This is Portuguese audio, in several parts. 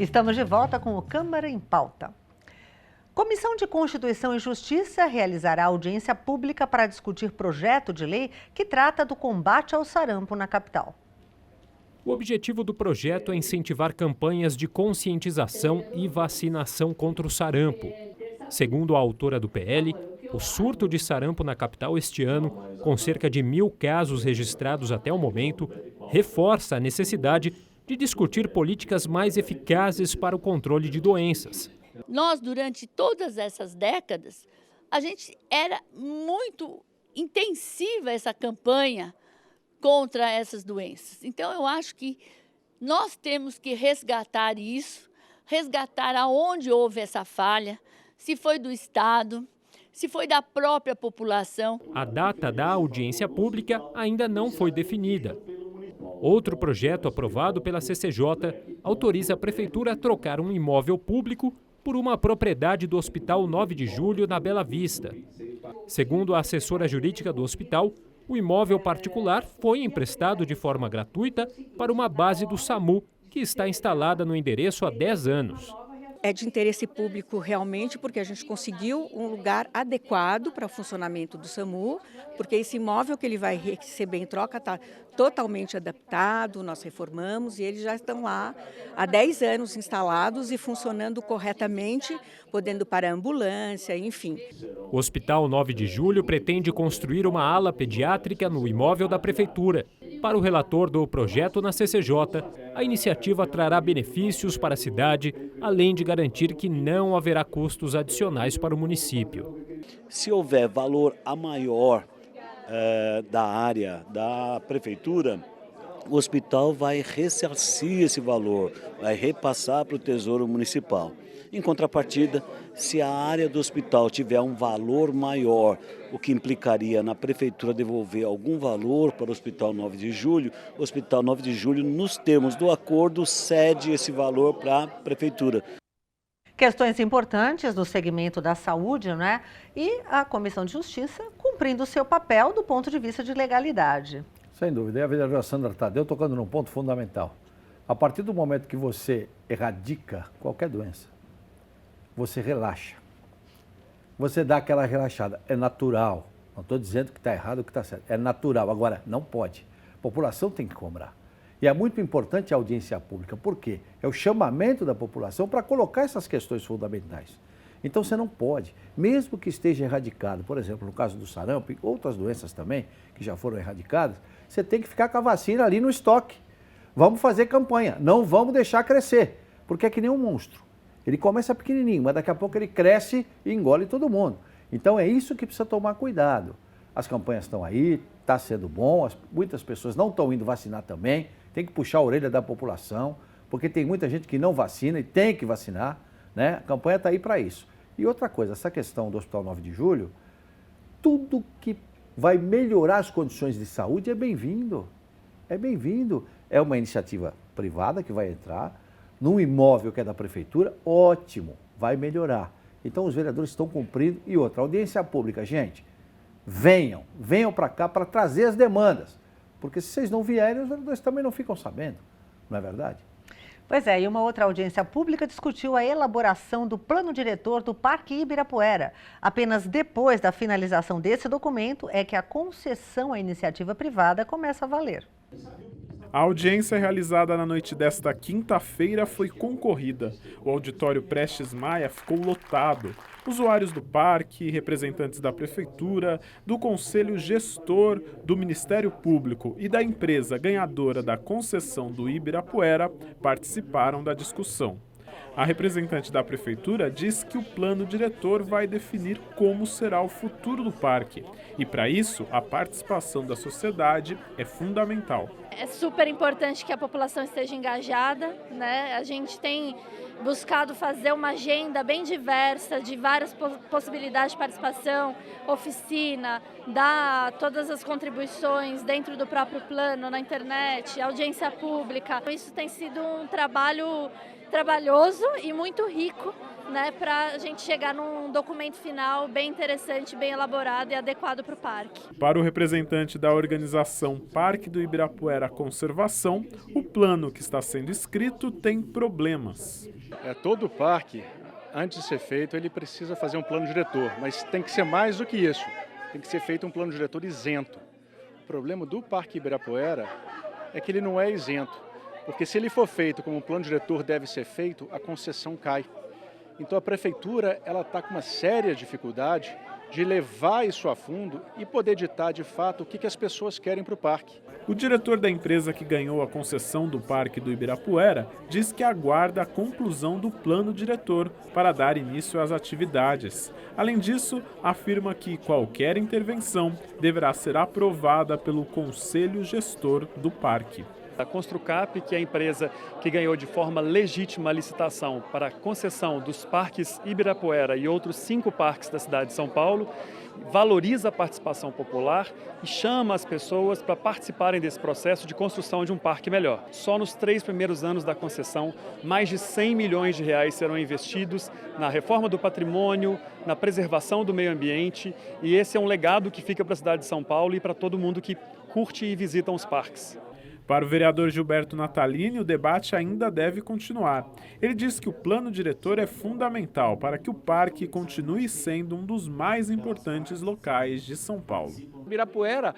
Estamos de volta com o Câmara em Pauta. Comissão de Constituição e Justiça realizará audiência pública para discutir projeto de lei que trata do combate ao sarampo na capital. O objetivo do projeto é incentivar campanhas de conscientização e vacinação contra o sarampo. Segundo a autora do PL, o surto de sarampo na capital este ano, com cerca de 1.000 casos registrados até o momento, reforça a necessidade de discutir políticas mais eficazes para o controle de doenças. Nós, durante todas essas décadas, a gente era muito intensiva essa campanha contra essas doenças. Então, eu acho que nós temos que resgatar isso, resgatar aonde houve essa falha, se foi do Estado, se foi da própria população. A data da audiência pública ainda não foi definida. Outro projeto aprovado pela CCJ autoriza a Prefeitura a trocar um imóvel público por uma propriedade do Hospital 9 de Julho, na Bela Vista. Segundo a assessora jurídica do hospital, o imóvel particular foi emprestado de forma gratuita para uma base do SAMU, que está instalada no endereço há 10 anos. É de interesse público realmente, porque a gente conseguiu um lugar adequado para o funcionamento do SAMU, porque esse imóvel que ele vai receber em troca está totalmente adaptado, nós reformamos e eles já estão lá há 10 anos instalados e funcionando corretamente, podendo para ambulância, enfim. O Hospital 9 de Julho pretende construir uma ala pediátrica no imóvel da Prefeitura. Para o relator do projeto na CCJ, a iniciativa trará benefícios para a cidade, além de garantir que não haverá custos adicionais para o município. Se houver valor a maior da área da Prefeitura, o hospital vai ressarcir esse valor, vai repassar para o Tesouro Municipal. Em contrapartida, se a área do hospital tiver um valor maior, o que implicaria na Prefeitura devolver algum valor para o Hospital 9 de Julho, o Hospital 9 de Julho, nos termos do acordo, cede esse valor para a Prefeitura. Questões importantes no segmento da saúde, né? E a Comissão de Justiça cumprindo o seu papel do ponto de vista de legalidade. Sem dúvida. E a vereadora Sandra Tadeu tocando num ponto fundamental. A partir do momento que você erradica qualquer doença, você relaxa. Você dá aquela relaxada. É natural. Não estou dizendo que está errado ou que está certo. É natural. Agora, não pode. A população tem que cobrar. E é muito importante a audiência pública. Por quê? É o chamamento da população para colocar essas questões fundamentais. Então, você não pode, mesmo que esteja erradicado, por exemplo, no caso do sarampo e outras doenças também, que já foram erradicadas, você tem que ficar com a vacina ali no estoque. Vamos fazer campanha. Não vamos deixar crescer, porque é que nem um monstro. Ele começa pequenininho, mas daqui a pouco ele cresce e engole todo mundo. Então é isso que precisa tomar cuidado. As campanhas estão aí, está sendo bom, muitas pessoas não estão indo vacinar também, tem que puxar a orelha da população, porque tem muita gente que não vacina e tem que vacinar, né? A campanha está aí para isso. E outra coisa, essa questão do Hospital 9 de Julho, tudo que vai melhorar as condições de saúde é bem-vindo. É bem-vindo. É uma iniciativa privada que vai entrar, num imóvel que é da Prefeitura, ótimo, vai melhorar. Então os vereadores estão cumprindo. E outra, audiência pública, gente, venham para cá para trazer as demandas. Porque se vocês não vierem, os vereadores também não ficam sabendo, não é verdade? Pois é, e uma outra audiência pública discutiu a elaboração do plano diretor do Parque Ibirapuera. Apenas depois da finalização desse documento é que a concessão à iniciativa privada começa a valer. A audiência realizada na noite desta quinta-feira foi concorrida. O auditório Prestes Maia ficou lotado. Usuários do parque, representantes da Prefeitura, do Conselho Gestor, do Ministério Público e da empresa ganhadora da concessão do Ibirapuera participaram da discussão. A representante da Prefeitura diz que o plano diretor vai definir como será o futuro do parque. E, para isso, a participação da sociedade é fundamental. É super importante que a população esteja engajada, né? A gente tem buscado fazer uma agenda bem diversa, de várias possibilidades de participação, oficina, dar todas as contribuições dentro do próprio plano, na internet, audiência pública. Isso tem sido um trabalho trabalhoso e muito rico, né, para a gente chegar num documento final bem interessante, bem elaborado e adequado para o parque. Para o representante da organização Parque do Ibirapuera Conservação, o plano que está sendo escrito tem problemas. Todo parque, antes de ser feito, ele precisa fazer um plano diretor, mas tem que ser mais do que isso. Tem que ser feito um plano diretor isento. O problema do Parque Ibirapuera é que ele não é isento, porque se ele for feito como o plano diretor deve ser feito, a concessão cai. Então a prefeitura está com uma séria dificuldade de levar isso a fundo e poder ditar de fato o que as pessoas querem para o parque. O diretor da empresa que ganhou a concessão do Parque do Ibirapuera diz que aguarda a conclusão do plano diretor para dar início às atividades. Além disso, afirma que qualquer intervenção deverá ser aprovada pelo Conselho Gestor do Parque. A Construcap, que é a empresa que ganhou de forma legítima a licitação para a concessão dos parques Ibirapuera e outros 5 parques da cidade de São Paulo, valoriza a participação popular e chama as pessoas para participarem desse processo de construção de um parque melhor. Só nos 3 primeiros anos da concessão, mais de 100 milhões de reais serão investidos na reforma do patrimônio, na preservação do meio ambiente, e esse é um legado que fica para a cidade de São Paulo e para todo mundo que curte e visita os parques. Para o vereador Gilberto Natalini, o debate ainda deve continuar. Ele diz que o plano diretor é fundamental para que o parque continue sendo um dos mais importantes locais de São Paulo. Ibirapuera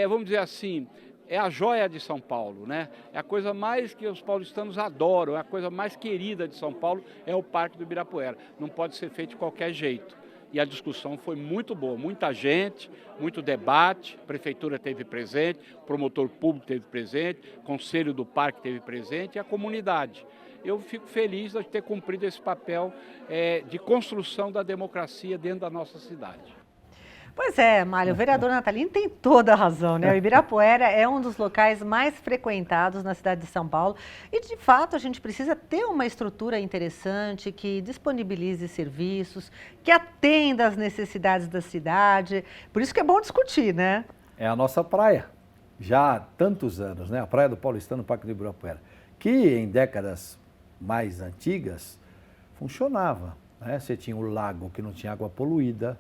vamos dizer assim, é a joia de São Paulo, né? É a coisa mais que os paulistanos adoram, é a coisa mais querida de São Paulo, é o Parque do Ibirapuera. Não pode ser feito de qualquer jeito. E a discussão foi muito boa, muita gente, muito debate, a prefeitura teve presente, o promotor público teve presente, o conselho do parque teve presente e a comunidade. Eu fico feliz de ter cumprido esse papel de construção da democracia dentro da nossa cidade. Pois é, Mário, o vereador Natalini tem toda a razão, né? O Ibirapuera é um dos locais mais frequentados na cidade de São Paulo e, de fato, a gente precisa ter uma estrutura interessante que disponibilize serviços, que atenda às necessidades da cidade. Por isso que é bom discutir, né? É a nossa praia, já há tantos anos, né? A Praia do Paulistano, Parque do Ibirapuera, que em décadas mais antigas funcionava, né? Você tinha o lago que não tinha água poluída,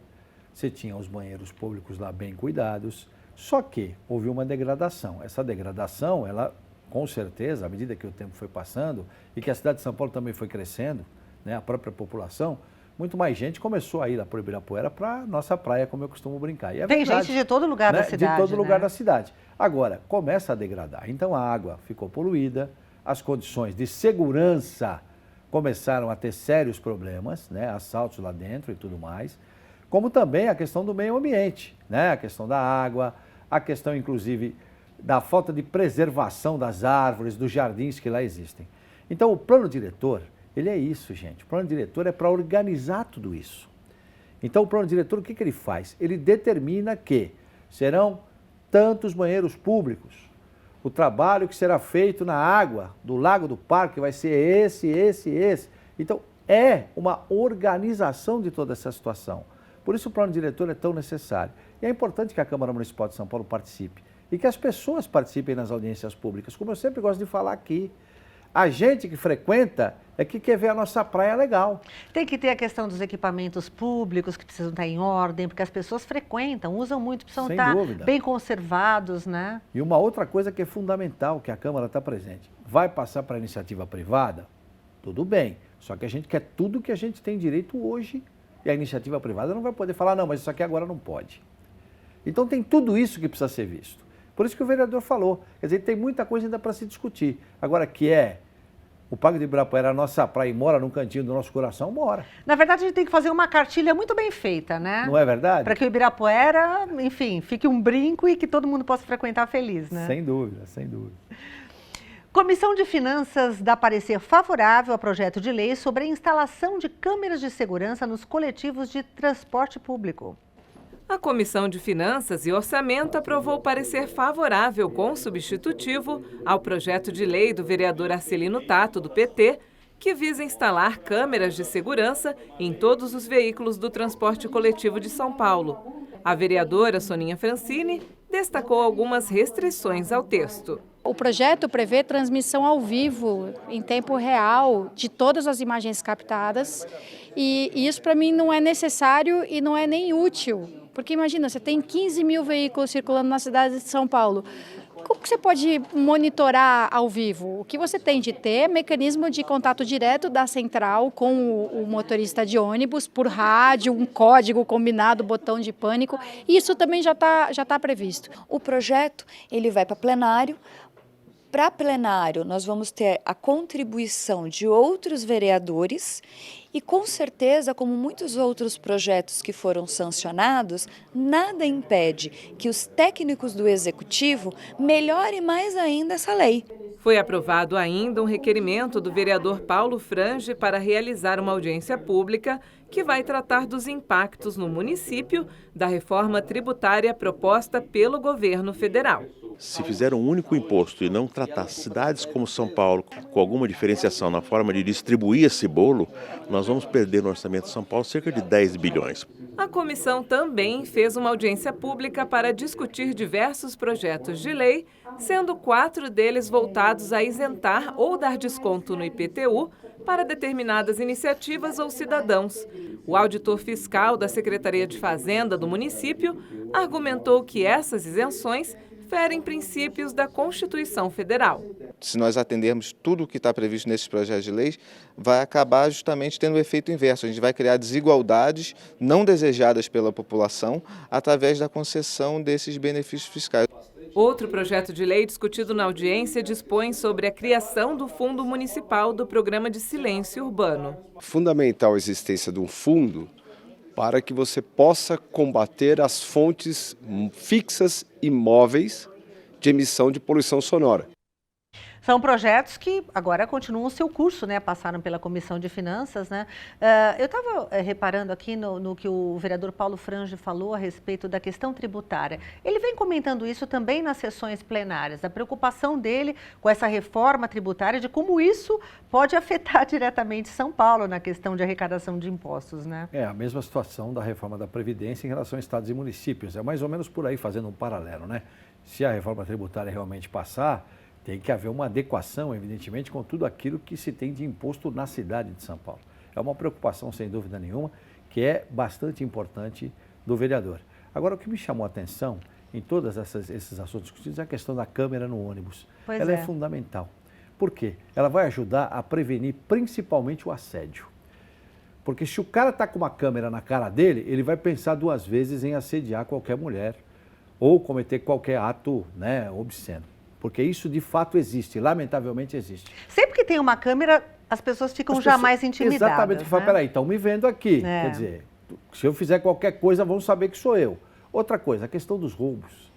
você tinha os banheiros públicos lá bem cuidados, só que houve uma degradação. Essa degradação, ela, com certeza, à medida que o tempo foi passando e que a cidade de São Paulo também foi crescendo, né, a própria população, muito mais gente começou a ir lá para o Ibirapuera, para a nossa praia, como eu costumo brincar. E é Tem verdade, gente de todo lugar da cidade, de todo lugar né? da cidade. Agora, começa a degradar. Então a água ficou poluída, as condições de segurança começaram a ter sérios problemas, né, assaltos lá dentro e tudo mais. Como também a questão do meio ambiente, né? A questão da água, a questão, inclusive, da falta de preservação das árvores, dos jardins que lá existem. Então, o plano diretor, ele é isso, gente. O plano diretor é para organizar tudo isso. Então, o plano diretor, o que ele faz? Ele determina que serão tantos banheiros públicos. O trabalho que será feito na água do Lago do Parque vai ser esse. Então, é uma organização de toda essa situação. Por isso o plano diretor é tão necessário. E é importante que a Câmara Municipal de São Paulo participe e que as pessoas participem nas audiências públicas, como eu sempre gosto de falar aqui. A gente que frequenta é que quer ver a nossa praia legal. Tem que ter a questão dos equipamentos públicos que precisam estar em ordem, porque as pessoas frequentam, usam muito, precisam Sem estar dúvida. bem conservados, né? E uma outra coisa que é fundamental, que a Câmara está presente, vai passar para a iniciativa privada? Tudo bem, só que a gente quer tudo que a gente tem direito hoje. E a iniciativa privada não vai poder falar, não, mas isso aqui agora não pode. Então tem tudo isso que precisa ser visto. Por isso que o vereador falou. Quer dizer, tem muita coisa ainda para se discutir. Agora, que é o Parque do Ibirapuera, a nossa praia, e mora num cantinho do nosso coração, mora. Na verdade, a gente tem que fazer uma cartilha muito bem feita, né? Não é verdade? Para que o Ibirapuera, enfim, fique um brinco e que todo mundo possa frequentar feliz, né? Sem dúvida, sem dúvida. Comissão de Finanças dá parecer favorável ao projeto de lei sobre a instalação de câmeras de segurança nos coletivos de transporte público. A Comissão de Finanças e Orçamento aprovou parecer favorável com substitutivo ao projeto de lei do vereador Arcelino Tato, do PT, que visa instalar câmeras de segurança em todos os veículos do transporte coletivo de São Paulo. A vereadora Soninha Francini destacou algumas restrições ao texto. O projeto prevê transmissão ao vivo, em tempo real, de todas as imagens captadas. E isso, para mim, não é necessário e não é nem útil. Porque imagina, você tem 15 mil veículos circulando na cidade de São Paulo. como que você pode monitorar ao vivo? O que você tem de ter é mecanismo de contato direto da central com o motorista de ônibus, por rádio, um código combinado, botão de pânico. Isso também já tá previsto. O projeto ele vai para plenário. Para plenário, nós vamos ter a contribuição de outros vereadores e, com certeza, como muitos outros projetos que foram sancionados, nada impede que os técnicos do Executivo melhorem mais ainda essa lei. Foi aprovado ainda um requerimento do vereador Paulo Frange para realizar uma audiência pública que vai tratar dos impactos no município da reforma tributária proposta pelo governo federal. Se fizer um único imposto e não tratar cidades como São Paulo com alguma diferenciação na forma de distribuir esse bolo, nós vamos perder no orçamento de São Paulo cerca de 10 bilhões. A comissão também fez uma audiência pública para discutir diversos projetos de lei, sendo 4 deles voltados a isentar ou dar desconto no IPTU para determinadas iniciativas ou cidadãos. O auditor fiscal da Secretaria de Fazenda do município argumentou que essas isenções ferem princípios da Constituição Federal. Se nós atendermos tudo o que está previsto nesses projetos de lei, vai acabar justamente tendo o efeito inverso. A gente vai criar desigualdades não desejadas pela população através da concessão desses benefícios fiscais. Outro projeto de lei discutido na audiência dispõe sobre a criação do Fundo Municipal do Programa de Silêncio Urbano. Fundamental a existência de um fundo para que você possa combater as fontes fixas e móveis de emissão de poluição sonora. São projetos que agora continuam o seu curso, né? Passaram pela Comissão de Finanças, né? Eu estava reparando aqui no que o vereador Paulo Frange falou a respeito da questão tributária. Ele vem comentando isso também nas sessões plenárias, a preocupação dele com essa reforma tributária, de como isso pode afetar diretamente São Paulo na questão de arrecadação de impostos, né? É a mesma situação da reforma da Previdência em relação a estados e municípios. É mais ou menos por aí, fazendo um paralelo, né? Se a reforma tributária realmente passar, tem que haver uma adequação, evidentemente, com tudo aquilo que se tem de imposto na cidade de São Paulo. É uma preocupação, sem dúvida nenhuma, que é bastante importante do vereador. Agora, o que me chamou a atenção em todos esses assuntos discutidos é a questão da câmera no ônibus. Ela é fundamental. Por quê? Ela vai ajudar a prevenir principalmente o assédio. Porque se o cara está com uma câmera na cara dele, ele vai pensar 2 vezes em assediar qualquer mulher ou cometer qualquer ato, né, obsceno. Porque isso de fato existe, lamentavelmente existe. Sempre que tem uma câmera, as pessoas ficam já mais intimidadas. Exatamente, que fala, peraí, estão me vendo aqui. Quer dizer, se eu fizer qualquer coisa, vão saber que sou eu. Outra coisa, a questão dos roubos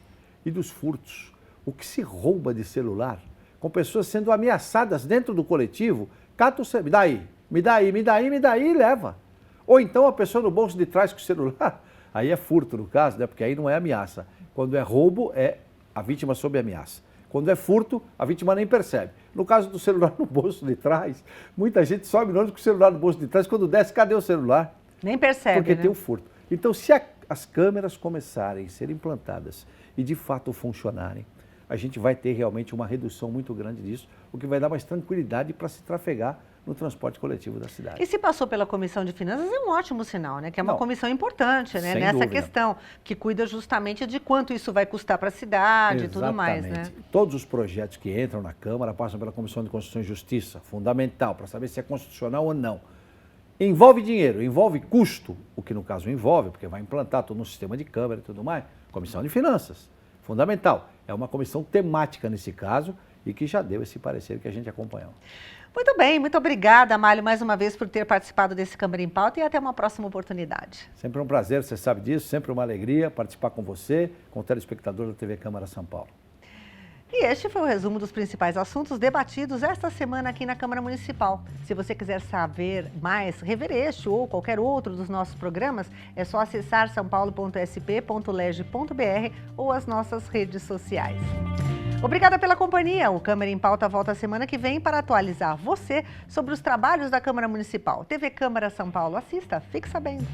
e dos furtos. O que se rouba de celular, com pessoas sendo ameaçadas dentro do coletivo, cata o celular, me dá aí e leva. Ou então a pessoa no bolso de trás com o celular, aí é furto no caso, né? Porque aí não é ameaça. Quando é roubo, é a vítima sob ameaça. Quando é furto, a vítima nem percebe. No caso do celular no bolso de trás, muita gente sobe no ônibus com o celular no bolso de trás, quando desce, cadê o celular? Nem percebe, porque tem o furto. Então, se as câmeras começarem a ser implantadas e de fato funcionarem, a gente vai ter realmente uma redução muito grande disso, o que vai dar mais tranquilidade para se trafegar no transporte coletivo da cidade. E se passou pela Comissão de Finanças, é um ótimo sinal, né? Que é uma comissão importante, né? Nessa dúvida. Questão, que cuida justamente de quanto isso vai custar para a cidade e tudo mais, né? Todos os projetos que entram na Câmara passam pela Comissão de Constituição e Justiça, fundamental, para saber se é constitucional ou não. Envolve dinheiro, envolve custo, o que no caso envolve, porque vai implantar todo um sistema de câmara e tudo mais. Comissão de Finanças, fundamental. É uma comissão temática nesse caso e que já deu esse parecer que a gente acompanhou. Muito bem, muito obrigada, Amálio, mais uma vez por ter participado desse Câmara em Pauta e até uma próxima oportunidade. Sempre um prazer, você sabe disso, sempre uma alegria participar com você, com o telespectador da TV Câmara São Paulo. E este foi o resumo dos principais assuntos debatidos esta semana aqui na Câmara Municipal. Se você quiser saber mais, rever este ou qualquer outro dos nossos programas, é só acessar saopaulo.sp.leg.br ou as nossas redes sociais. Obrigada pela companhia. O Câmara em Pauta volta semana que vem para atualizar você sobre os trabalhos da Câmara Municipal. TV Câmara São Paulo, assista, fique sabendo.